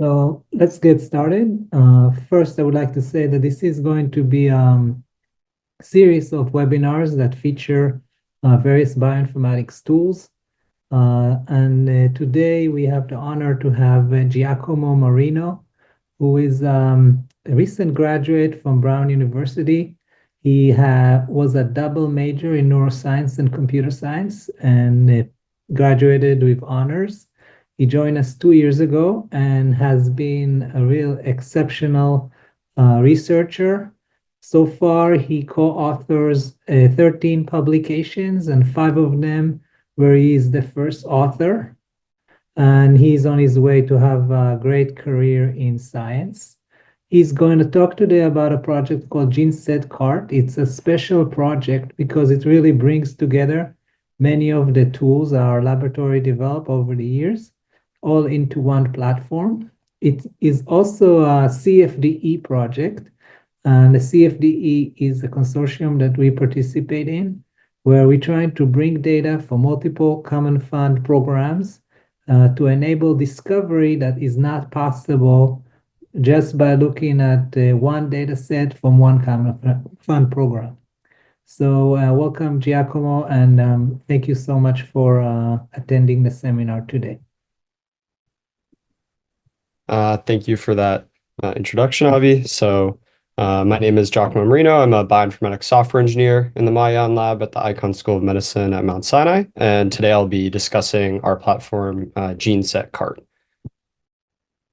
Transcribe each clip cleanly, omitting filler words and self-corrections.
So let's get started. First, I would like to say that this is going to be a series of webinars that feature various bioinformatics tools. And today we have the honor to have Giacomo Marino, who is a recent graduate from Brown University. He was a double major in neuroscience and computer science and graduated with honors. He joined us 2 years ago and has been a real exceptional researcher. So far, he co-authors 13 publications, and 5 of them where he is the first author. And he's on his way to have a great career in science. He's going to talk today about a project called GeneSetCart. It's a special project because it really brings together many of the tools our laboratory developed over the years, all into one platform. It is also a CFDE project, and the CFDE is a consortium that we participate in, where we're trying to bring data for multiple Common Fund programs to enable discovery that is not possible just by looking at one data set from one Common Fund program. So welcome, Giacomo, and thank you so much for attending the seminar today. Thank you for that introduction, Avi. So my name is Giacomo Marino. I'm a Bioinformatics Software Engineer in the Icahn lab at the Icahn School of Medicine at Mount Sinai. And today I'll be discussing our platform, GeneSetCart.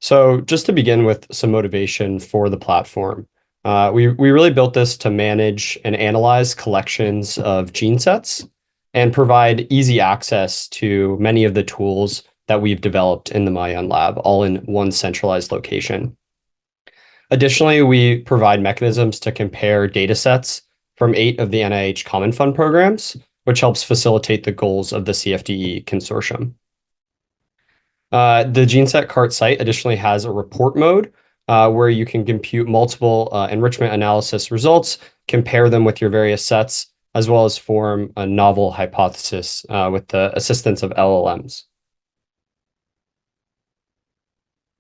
So just to begin with some motivation for the platform, we really built this to manage and analyze collections of gene sets and provide easy access to many of the tools that we've developed in the Icahn lab, all in one centralized location. Additionally, we provide mechanisms to compare data sets from 8 of the NIH Common Fund programs, which helps facilitate the goals of the CFDE consortium. The GeneSetCart site additionally has a report mode where you can compute multiple enrichment analysis results, compare them with your various sets, as well as form a novel hypothesis with the assistance of LLMs.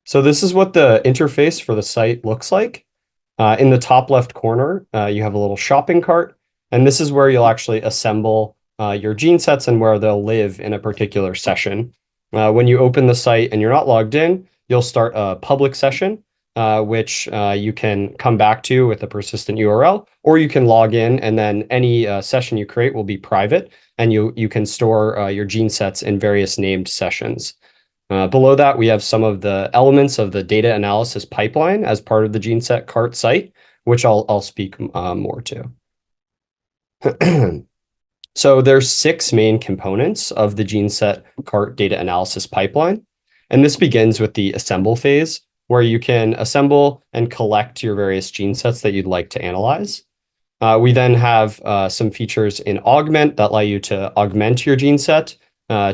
So this is what the interface for the site looks like. In the top left corner, you have a little shopping cart, and this is where you'll actually assemble your gene sets and where they'll live in a particular session. When you open the site and you're not logged in, you'll start a public session, which you can come back to with a persistent URL, or you can log in and then any session you create will be private, and you can store your gene sets in various named sessions. Below that, we have some of the elements of the data analysis pipeline as part of the GeneSetCart site, which I'll speak more to. So there's 6 main components of the GeneSetCart data analysis pipeline. And this begins with the assemble phase, where you can assemble and collect your various gene sets that you'd like to analyze. We then have some features in Augment that allow you to augment your gene set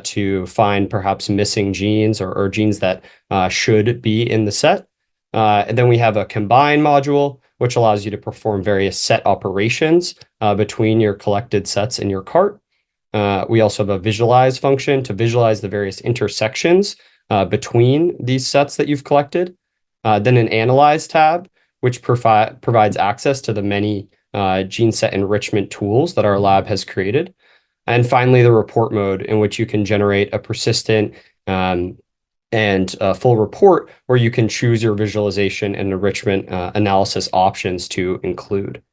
to find perhaps missing genes or genes that should be in the set. And then we have a combine module, which allows you to perform various set operations between your collected sets in your cart. We also have a visualize function to visualize the various intersections between these sets that you've collected. Then an analyze tab, which provides access to the many gene set enrichment tools that our lab has created. And finally, the report mode, in which you can generate a persistent and a full report where you can choose your visualization and enrichment analysis options to include.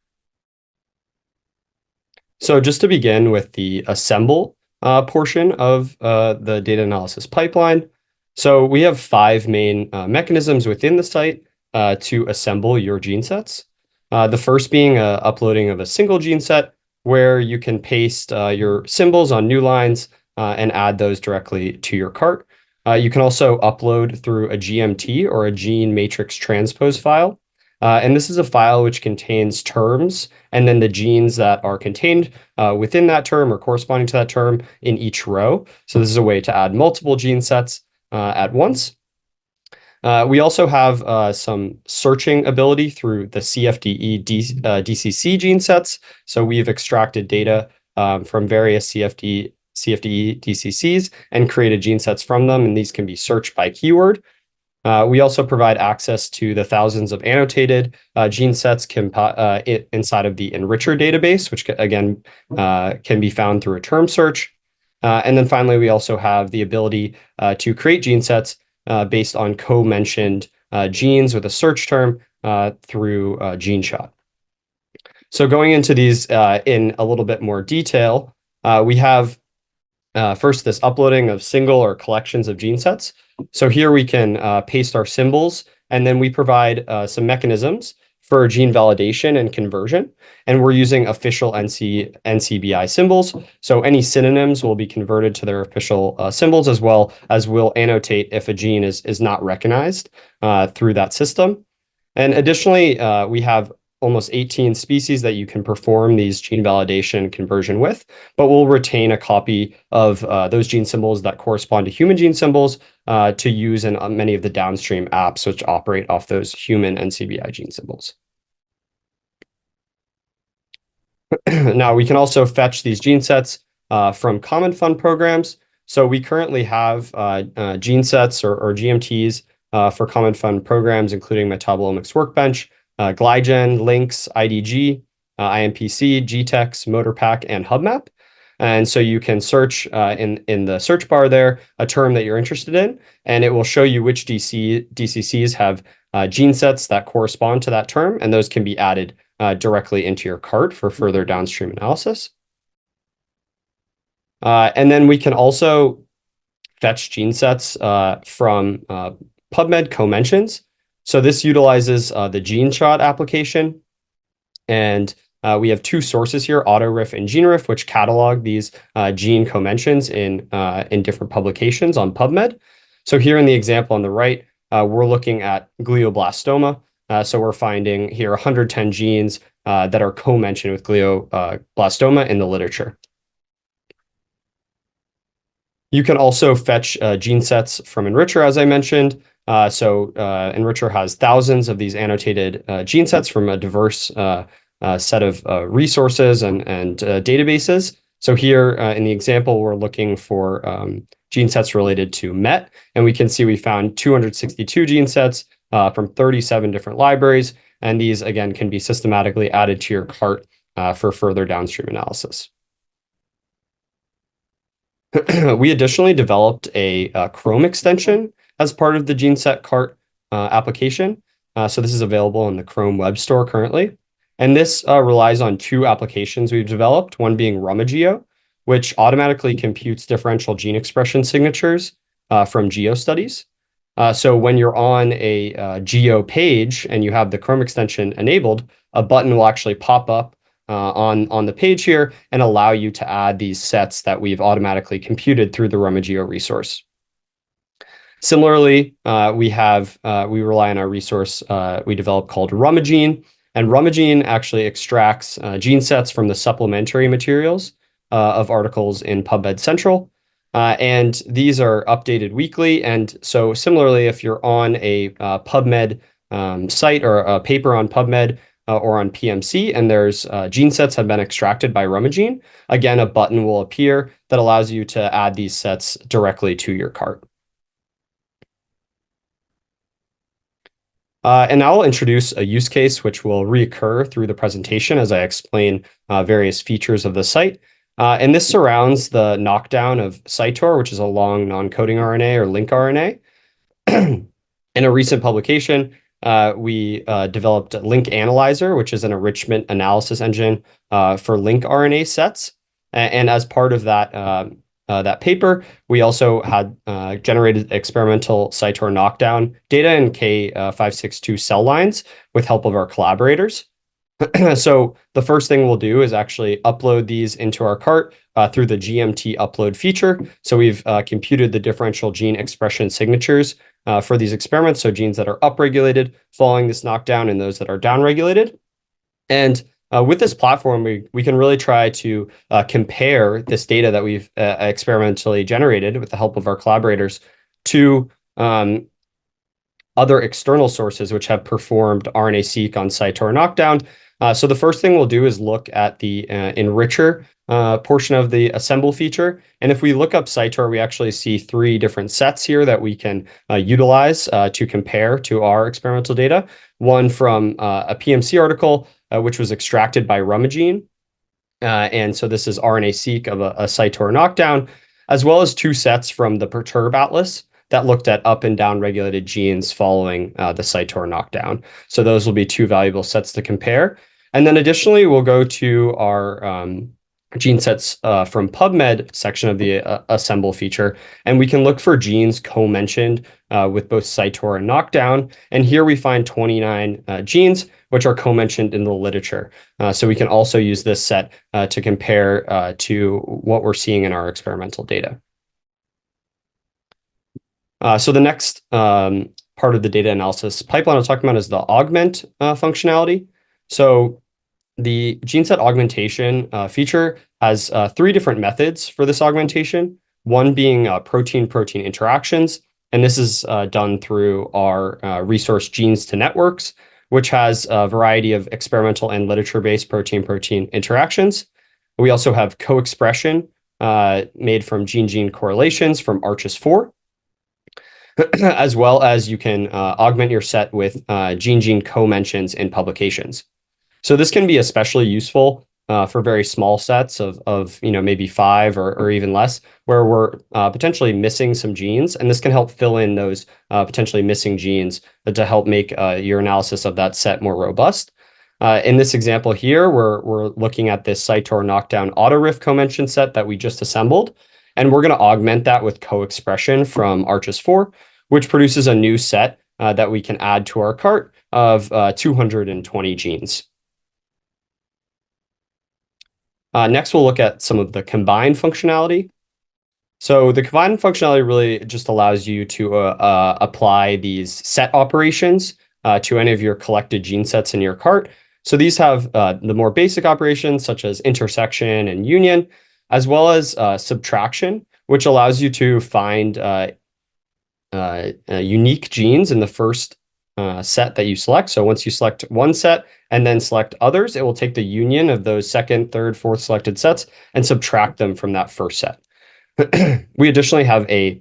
So just to begin with the assemble portion of the data analysis pipeline. So we have 5 main mechanisms within the site to assemble your gene sets. The first being uploading of a single gene set, where you can paste your symbols on new lines and add those directly to your cart. You can also upload through a GMT or a gene matrix transpose file. And this is a file which contains terms and then the genes that are contained within that term or corresponding to that term in each row. So this is a way to add multiple gene sets at once. We also have some searching ability through the CFDE DCC gene sets. So we've extracted data from various CFDE DCCs and created gene sets from them, and these can be searched by keyword. We also provide access to the thousands of annotated gene sets inside of the Enricher database, which again can be found through a term search. And then finally, we also have the ability to create gene sets based on co-mentioned genes with a search term through GeneShot. So going into these in a little bit more detail, we have first this uploading of single or collections of gene sets. So here we can paste our symbols, and then we provide some mechanisms for gene validation and conversion. And we're using official NCBI symbols. So any synonyms will be converted to their official symbols, as well as we'll annotate if a gene is not recognized through that system. And additionally, we have almost 18 species that you can perform these gene validation conversion with, but we'll retain a copy of those gene symbols that correspond to human gene symbols to use in many of the downstream apps which operate off those human NCBI gene symbols. Now, we can also fetch these gene sets from Common Fund programs. So we currently have gene sets or GMTs for Common Fund programs, including Metabolomics Workbench, Glygen, Lynx, IDG, IMPC, GTEx, MotorPack, and HubMap. And so you can search in the search bar there a term that you're interested in, and it will show you which DCCs have gene sets that correspond to that term, and those can be added directly into your cart for further downstream analysis. And then we can also fetch gene sets from PubMed co-mentions. So this utilizes the GeneShot application. And we have two sources here, AutoRIF and GeneRIF, which catalog these gene co-mentions in different publications on PubMed. So here in the example on the right, we're looking at glioblastoma. So we're finding here 110 genes that are co-mentioned with glioblastoma in the literature. You can also fetch gene sets from Enricher, as I mentioned. Enricher has thousands of these annotated gene sets from a diverse set of resources and databases. So here in the example, we're looking for gene sets related to MET, and we can see we found 262 gene sets from 37 different libraries, and these, again, can be systematically added to your cart for further downstream analysis. We additionally developed a Chrome extension as part of the GeneSetCart application. So this is available in the Chrome Web Store currently. And this relies on two applications we've developed, one being RumaGeo, which automatically computes differential gene expression signatures from GeoStudies. So when you're on a Geo page and you have the Chrome extension enabled, a button will actually pop up on the page here and allow you to add these sets that we've automatically computed through the RumaGeo resource. Similarly, we rely on our resource we developed called RumaGene, and RumaGene actually extracts gene sets from the supplementary materials of articles in PubMed Central. And these are updated weekly. And so similarly, if you're on a PubMed site or a paper on PubMed or on PMC, and there's gene sets have been extracted by RumaGene, again, a button will appear that allows you to add these sets directly to your cart. And now I'll introduce a use case which will reoccur through the presentation as I explain various features of the site. And this surrounds the knockdown of CYTOR, which is a long non-coding RNA or link RNA. In a recent publication, we developed a link analyzer, which is an enrichment analysis engine for link RNA sets. And as part of that paper, we also had generated experimental CYTOR knockdown data in K562 cell lines with help of our collaborators. So the first thing we'll do is actually upload these into our cart through the GMT upload feature. So we've computed the differential gene expression signatures for these experiments. So genes that are upregulated following this knockdown and those that are downregulated. And with this platform, we can really try to compare this data that we've experimentally generated with the help of our collaborators to other external sources which have performed RNA-seq on CYTOR knockdown. So the first thing we'll do is look at the Enricher portion of the assemble feature. And if we look up CYTOR, we actually see 3 different sets here that we can utilize to compare to our experimental data. One from a PMC article, which was extracted by Rumagene. And so this is RNA-seq of a CYTOR knockdown, as well as 2 sets from the Perturb Atlas that looked at up and down regulated genes following the CYTOR knockdown. So those will be 2 valuable sets to compare. And then additionally, we'll go to our gene sets from PubMed section of the assemble feature, and we can look for genes co-mentioned with both CYTOR and knockdown. And here we find 29 genes, which are co-mentioned in the literature. So we can also use this set to compare to what we're seeing in our experimental data. So the next part of the data analysis pipeline I'll talk about is the augment functionality. So the GeneSet augmentation feature has 3 different methods for this augmentation, one being protein-protein interactions. And this is done through our resource Genes to Networks, which has a variety of experimental and literature-based protein-protein interactions. We also have co-expression made from gene-gene correlations from ARCHES-4, as well as you can augment your set with gene-gene co-mentions in publications. So this can be especially useful for very small sets of maybe 5 or even less, where we're potentially missing some genes, and this can help fill in those potentially missing genes to help make your analysis of that set more robust. In this example here, we're looking at this CYTOR knockdown auto-RIF co-mention set that we just assembled, and we're going to augment that with co-expression from ARCHES-4, which produces a new set that we can add to our cart of 220 genes. Next, we'll look at some of the combined functionality. So the combined functionality really just allows you to apply these set operations to any of your collected gene sets in your cart. So these have the more basic operations such as intersection and union, as well as subtraction, which allows you to find unique genes in the first set that you select. So once you select one set and then select others, it will take the union of those second, third, fourth selected sets and subtract them from that first set. We additionally have a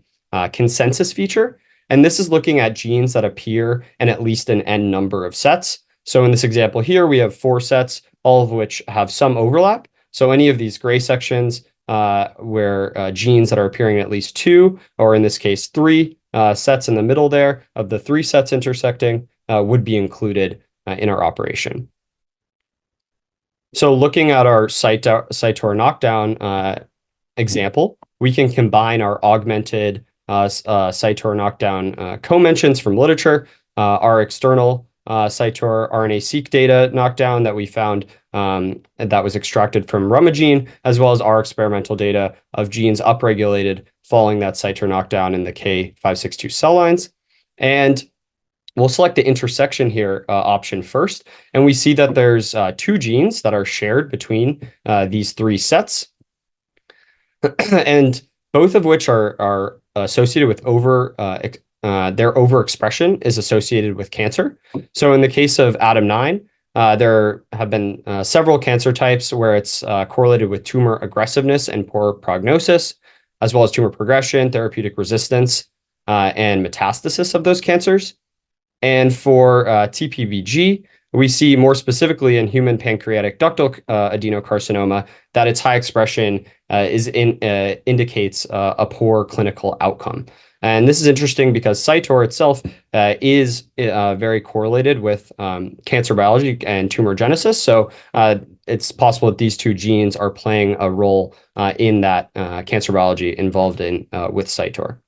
consensus feature, and this is looking at genes that appear in at least an n number of sets. So in this example here, we have 4 sets, all of which have some overlap. So any of these gray sections where genes that are appearing in at least 2, or in this case 3, sets in the middle there of the 3 sets intersecting would be included in our operation. So looking at our CYTOR knockdown example, we can combine our augmented CYTOR knockdown co-mentions from literature, our external CYTOR RNA-seq data knockdown that we found that was extracted from Rumagene, as well as our experimental data of genes upregulated following that CYTOR knockdown in the K562 cell lines. And we'll select the intersection here option first, and we see that there's 2 genes that are shared between these 3 sets, and both of which are associated with their overexpression is associated with cancer. So in the case of ADAM9, there have been several cancer types where it's correlated with tumor aggressiveness and poor prognosis, as well as tumor progression, therapeutic resistance, and metastasis of those cancers. And for TPVG, we see more specifically in human pancreatic ductal adenocarcinoma that its high expression indicates a poor clinical outcome. And this is interesting because CYTOR itself is very correlated with cancer biology and tumor genesis. So it's possible that these 2 genes are playing a role in that cancer biology involved in with CYTOR.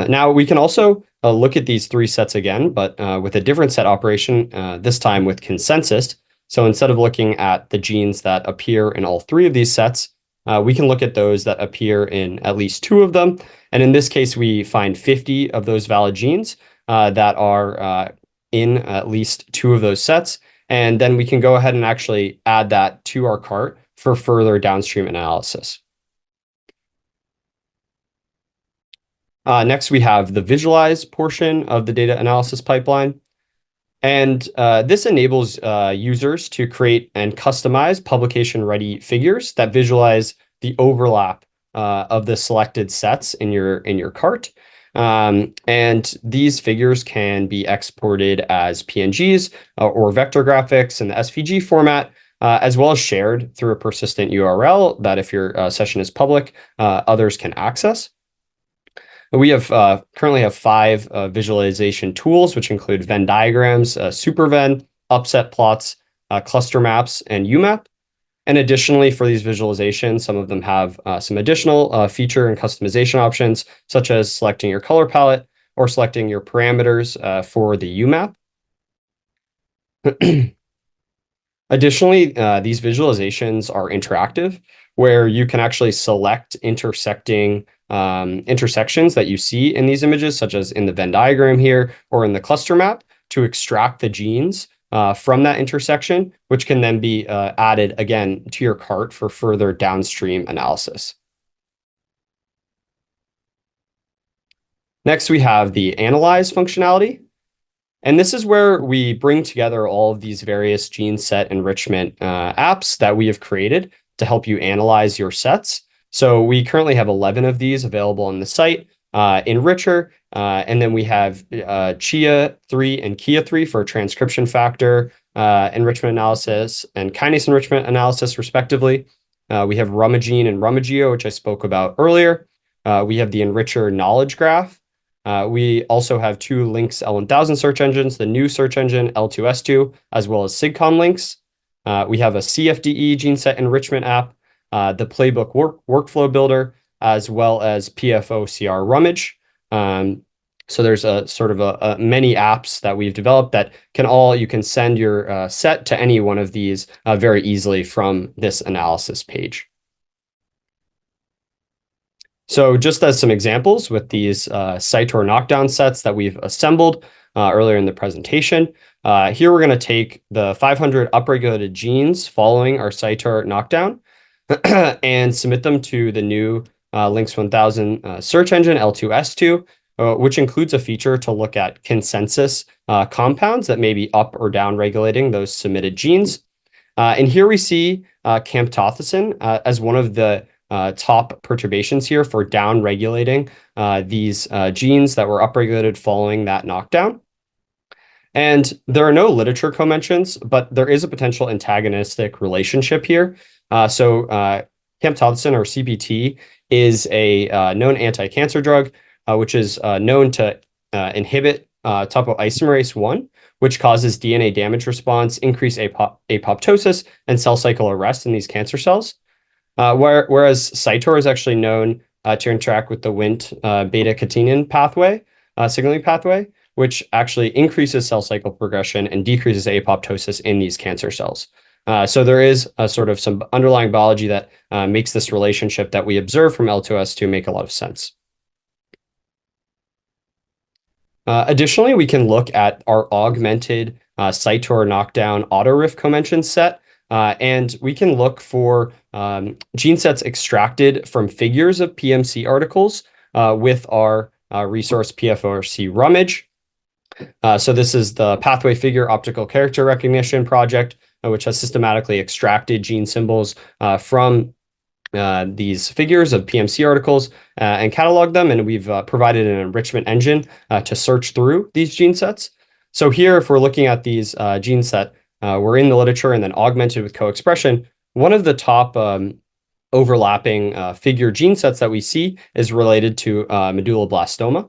Now, we can also look at these 3 sets again, but with a different set operation, this time with consensus. So instead of looking at the genes that appear in all 3 of these sets, we can look at those that appear in at least 2 of them. And in this case, we find 50 of those valid genes that are in at least 2 of those sets. And then we can go ahead and actually add that to our cart for further downstream analysis. Next, we have the visualize portion of the data analysis pipeline. And this enables users to create and customize publication-ready figures that visualize the overlap of the selected sets in your cart. And these figures can be exported as PNGs or vector graphics in the SVG format, as well as shared through a persistent URL that if your session is public, others can access. We have currently have 5 visualization tools, which include Venn diagrams, SuperVenn, upset plots, cluster maps, and UMAP. And additionally, for these visualizations, some of them have some additional feature and customization options, such as selecting your color palette or selecting your parameters for the UMAP. Additionally, these visualizations are interactive, where you can actually select intersections that you see in these images, such as in the Venn diagram here or in the cluster map, to extract the genes from that intersection, which can then be added again to your cart for further downstream analysis. Next, we have the analyze functionality. And this is where we bring together all of these various gene set enrichment apps that we have created to help you analyze your sets. So we currently have 11 of these available on the site. Enricher, and then we have Chia 3 and Kia 3 for transcription factor enrichment analysis and kinase enrichment analysis, respectively. We have Rumagene and Rumageo, which I spoke about earlier. We have the Enricher knowledge graph. We also have 2 links L1000 search engines, the new search engine L2S2, as well as SIGCOMM links. We have a CFDE gene set enrichment app, the playbook workflow builder, as well as PFOCR Rummage. So there's a sort of many apps that we've developed that you can send your set to any one of these very easily from this analysis page. So just as some examples with these CYTOR knockdown sets that we've assembled earlier in the presentation, here we're going to take the 500 upregulated genes following our CYTOR knockdown and submit them to the new Links 1000 search engine L2S2, which includes a feature to look at consensus compounds that may be up or down regulating those submitted genes. And here we see camptothecin as one of the top perturbations here for down regulating these genes that were upregulated following that knockdown. And there are no literature co-mentions, but there is a potential antagonistic relationship here. So camptothecin, or CPT, is a known anti-cancer drug, which is known to inhibit topoisomerase 1, which causes DNA damage response, increased apoptosis, and cell cycle arrest in these cancer cells. Whereas CYTOR is actually known to interact with the Wnt beta-catenin pathway, signaling pathway, which actually increases cell cycle progression and decreases apoptosis in these cancer cells. So there is a sort of some underlying biology that makes this relationship that we observe from L2S2 make a lot of sense. Additionally, we can look at our augmented CYTOR knockdown auto-RIF co-mention set, and we can look for gene sets extracted from figures of PMC articles with our resource PFORC Rummage. So this is the Pathway Figure Optical Character Recognition project, which has systematically extracted gene symbols from these figures of PMC articles and cataloged them, and we've provided an enrichment engine to search through these gene sets. So here, if we're looking at these genes that were in the literature and then augmented with co-expression, one of the top overlapping figure gene sets that we see is related to medulloblastoma.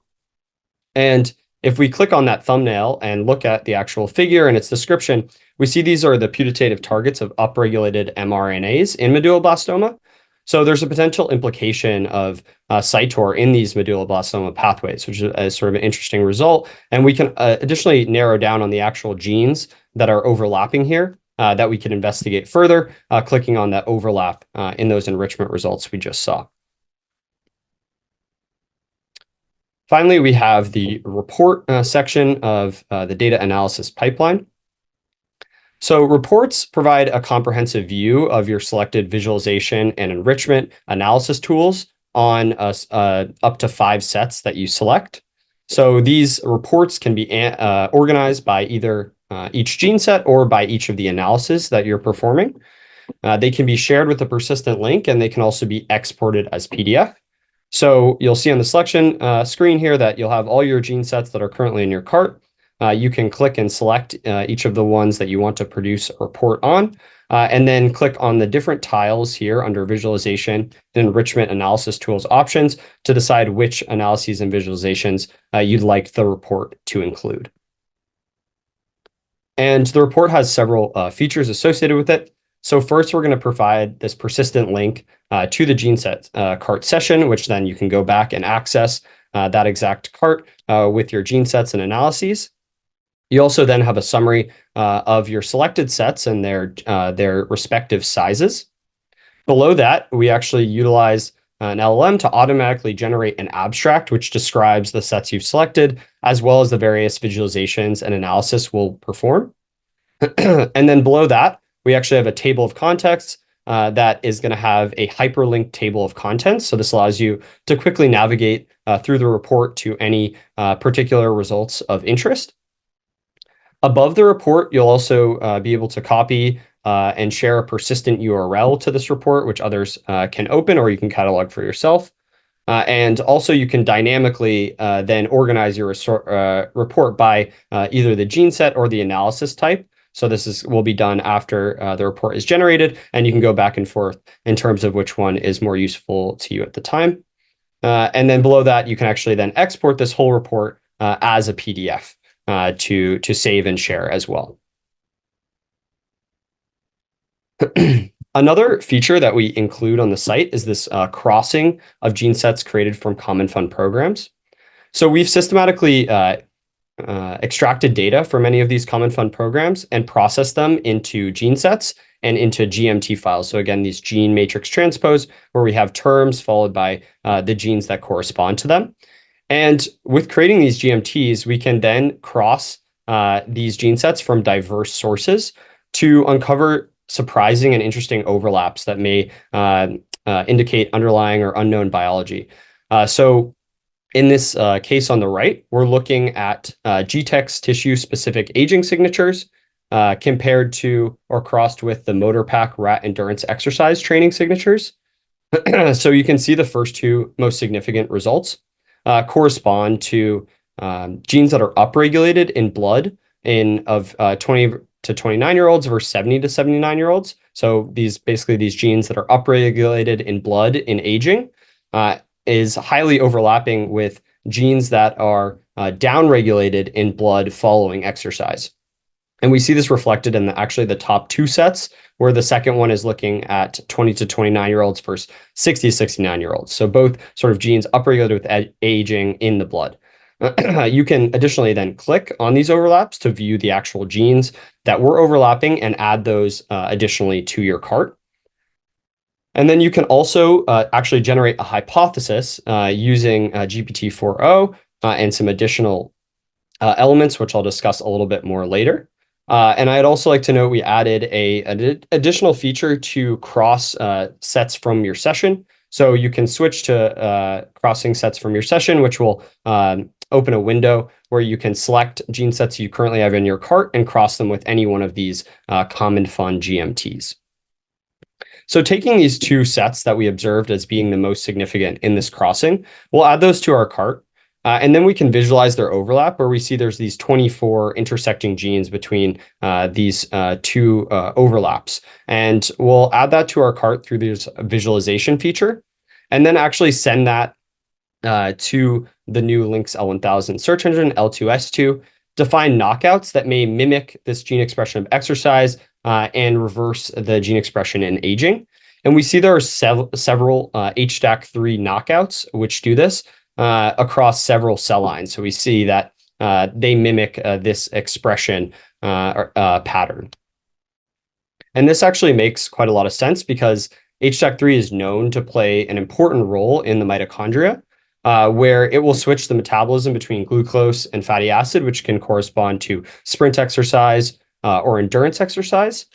And if we click on that thumbnail and look at the actual figure and its description, we see these are the putative targets of upregulated mRNAs in medulloblastoma. So there's a potential implication of CYTOR in these medulloblastoma pathways, which is sort of an interesting result. And we can additionally narrow down on the actual genes that are overlapping here that we can investigate further, clicking on that overlap in those enrichment results we just saw. Finally, we have the report section of the data analysis pipeline. So reports provide a comprehensive view of your selected visualization and enrichment analysis tools on up to 5 sets that you select. So these reports can be organized by either each gene set or by each of the analyses that you're performing. They can be shared with a persistent link, and they can also be exported as PDF. So you'll see on the selection screen here that you'll have all your gene sets that are currently in your cart. You can click and select each of the ones that you want to produce a report on, and then click on the different tiles here under visualization and enrichment analysis tools options to decide which analyses and visualizations you'd like the report to include. And the report has several features associated with it. So first, we're going to provide this persistent link to the GeneSetCart session, which then you can go back and access that exact cart with your gene sets and analyses. You also then have a summary of your selected sets and their respective sizes. Below that, we actually utilize an LLM to automatically generate an abstract, which describes the sets you've selected, as well as the various visualizations and analysis we'll perform. And then below that, we actually have a table of contents that is going to have a hyperlinked table of contents. So this allows you to quickly navigate through the report to any particular results of interest. Above the report, you'll also be able to copy and share a persistent URL to this report, which others can open, or you can catalog for yourself. And also you can dynamically then organize your report by either the gene set or the analysis type. So this will be done after the report is generated, and you can go back and forth in terms of which one is more useful to you at the time. And then below that, you can actually then export this whole report as a PDF to save and share as well. Another feature that we include on the site is this crossing of gene sets created from Common Fund programs. So we've systematically extracted data from many of these Common Fund programs and processed them into gene sets and into GMT files. So again, these gene matrix transpose, where we have terms followed by the genes that correspond to them. And with creating these GMTs, we can then cross these gene sets from diverse sources to uncover surprising and interesting overlaps that may indicate underlying or unknown biology. So in this case on the right, we're looking at GTEx tissue-specific aging signatures compared to or crossed with the motor-pack rat endurance exercise training signatures. So you can see the first two most significant results correspond to genes that are upregulated in blood of 20 to 29-year-olds versus 70 to 79-year-olds. So these genes that are upregulated in blood in aging is highly overlapping with genes that are downregulated in blood following exercise. And we see this reflected in actually the top two sets, where the second one is looking at 20 to 29-year-olds versus 60 to 69-year-olds. So both sort of genes upregulated with aging in the blood. You can additionally then click on these overlaps to view the actual genes that were overlapping and add those additionally to your cart. And then you can also actually generate a hypothesis using GPT-4o and some additional elements, which I'll discuss a little bit more later. And I'd also like to note we added an additional feature to cross sets from your session. So you can switch to crossing sets from your session, which will open a window where you can select gene sets you currently have in your cart and cross them with any one of these Common Fund GMTs. So taking these two sets that we observed as being the most significant in this crossing, we'll add those to our cart. And then we can visualize their overlap, where we see there's these 24 intersecting genes between these two overlaps. And we'll add that to our cart through this visualization feature, and then actually send that to the new Lynx L1000 search engine, L2S2, to find knockouts that may mimic this gene expression of exercise and reverse the gene expression in aging. And we see there are several HDAC3 knockouts which do this across several cell lines. So we see that they mimic this expression pattern. And this actually makes quite a lot of sense because HDAC3 is known to play an important role in the mitochondria, where it will switch the metabolism between glucose and fatty acid, which can correspond to sprint exercise or endurance exercise.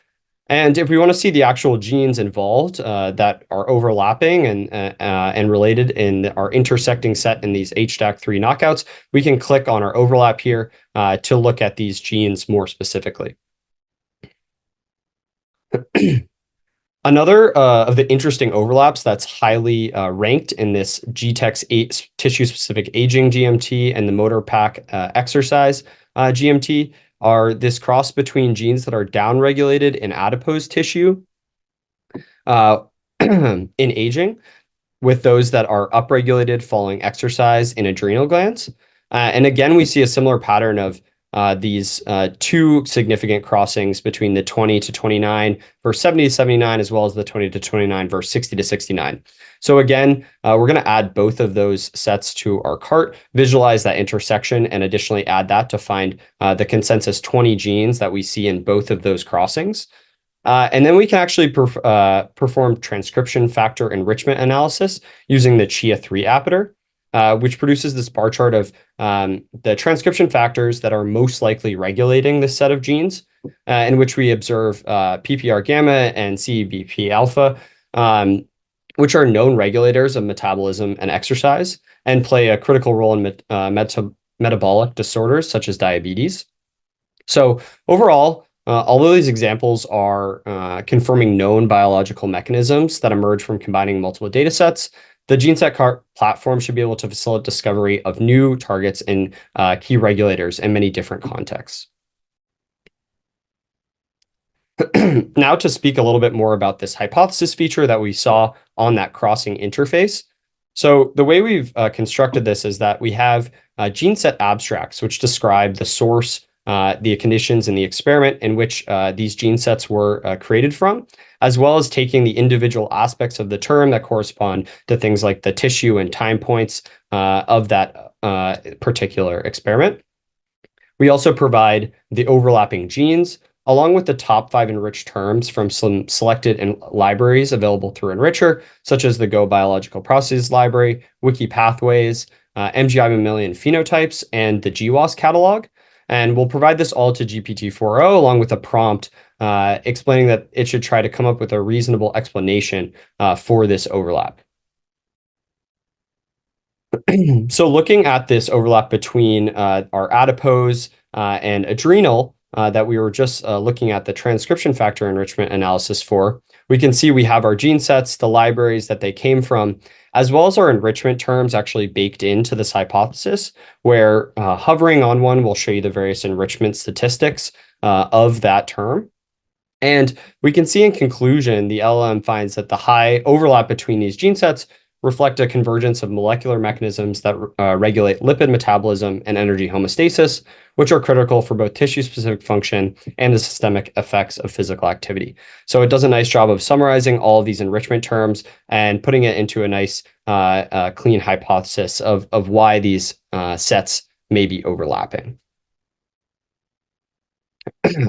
And if we want to see the actual genes involved that are overlapping and related in our intersecting set in these HDAC3 knockouts, we can click on our overlap here to look at these genes more specifically. Another of the interesting overlaps that's highly ranked in this GTEx tissue-specific aging GMT and the motor pack exercise GMT are this cross between genes that are downregulated in adipose tissue in aging with those that are upregulated following exercise in adrenal glands. And again, we see a similar pattern of these two significant crossings between the 20 to 29 versus 70 to 79, as well as the 20 to 29 versus 60 to 69. So again, we're going to add both of those sets to our cart, visualize that intersection, and additionally add that to find the consensus 20 genes that we see in both of those crossings. And then we can actually perform transcription factor enrichment analysis using the Chia3 appeter. Which produces this bar chart of the transcription factors that are most likely regulating this set of genes, in which we observe PPR gamma and CEBP alpha, which are known regulators of metabolism and exercise and play a critical role in metabolic disorders such as diabetes. So overall, although these examples are confirming known biological mechanisms that emerge from combining multiple data sets, the GeneSetCart platform should be able to facilitate discovery of new targets in key regulators in many different contexts. Now to speak a little bit more about this hypothesis feature that we saw on that crossing interface. So the way we've constructed this is that we have GeneSet abstracts, which describe the source, the conditions in the experiment in which these gene sets were created from, as well as taking the individual aspects of the term that correspond to things like the tissue and time points of that particular experiment. We also provide the overlapping genes, along with the top 5 enriched terms from some selected libraries available through Enricher, such as the Go Biological Processes Library, Wiki Pathways, MGI mammalian phenotypes, and the GWAS catalog. And we'll provide this all to GPT-4o along with a prompt explaining that it should try to come up with a reasonable explanation for this overlap. So looking at this overlap between our adipose and adrenal that we were just looking at the transcription factor enrichment analysis for, we can see we have our gene sets, the libraries that they came from, as well as our enrichment terms actually baked into this hypothesis, where hovering on one will show you the various enrichment statistics of that term. And we can see in conclusion, the LLM finds that the high overlap between these gene sets reflect a convergence of molecular mechanisms that regulate lipid metabolism and energy homeostasis, which are critical for both tissue-specific function and the systemic effects of physical activity. So it does a nice job of summarizing all of these enrichment terms and putting it into a nice clean hypothesis of why these sets may be overlapping.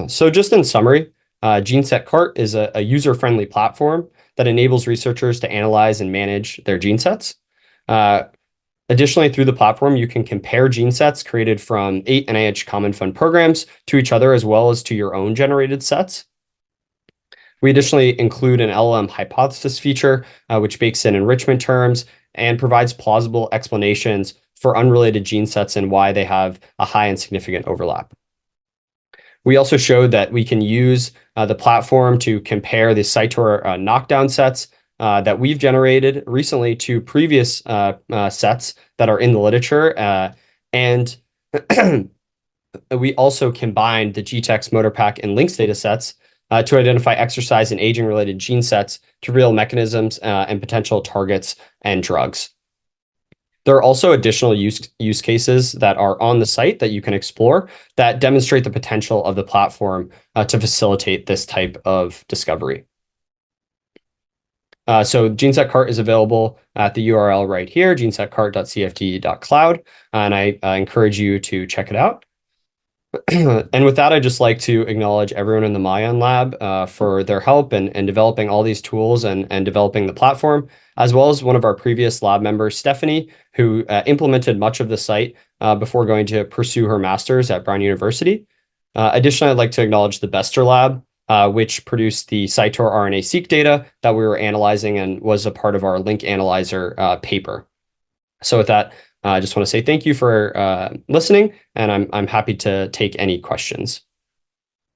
So just in summary, GeneSetCart is a user-friendly platform that enables researchers to analyze and manage their gene sets. Additionally, through the platform, you can compare gene sets created from 8 NIH Common Fund programs to each other, as well as to your own generated sets. We additionally include an LLM hypothesis feature, which bakes in enrichment terms and provides plausible explanations for unrelated gene sets and why they have a high and significant overlap. We also showed that we can use the platform to compare the CYTOR knockdown sets that we've generated recently to previous sets that are in the literature. And we also combined the GTEx, MotorPack, and Links data sets to identify exercise and aging-related gene sets to real mechanisms and potential targets and drugs. There are also additional use cases that are on the site that you can explore that demonstrate the potential of the platform to facilitate this type of discovery. So GeneSetCart is available at the URL right here, genesetcart.cfd.cloud, and I encourage you to check it out. And with that, I'd just like to acknowledge everyone in the Mayan lab for their help in developing all these tools and developing the platform, as well as one of our previous lab members, Stephanie, who implemented much of the site before going to pursue her master's at Brown University. Additionally, I'd like to acknowledge the Bester Lab which produced the CYTOR RNA-seq data that we were analyzing and was a part of our link analyzer paper. So with that, I just want to say thank you for listening, and I'm happy to take any questions.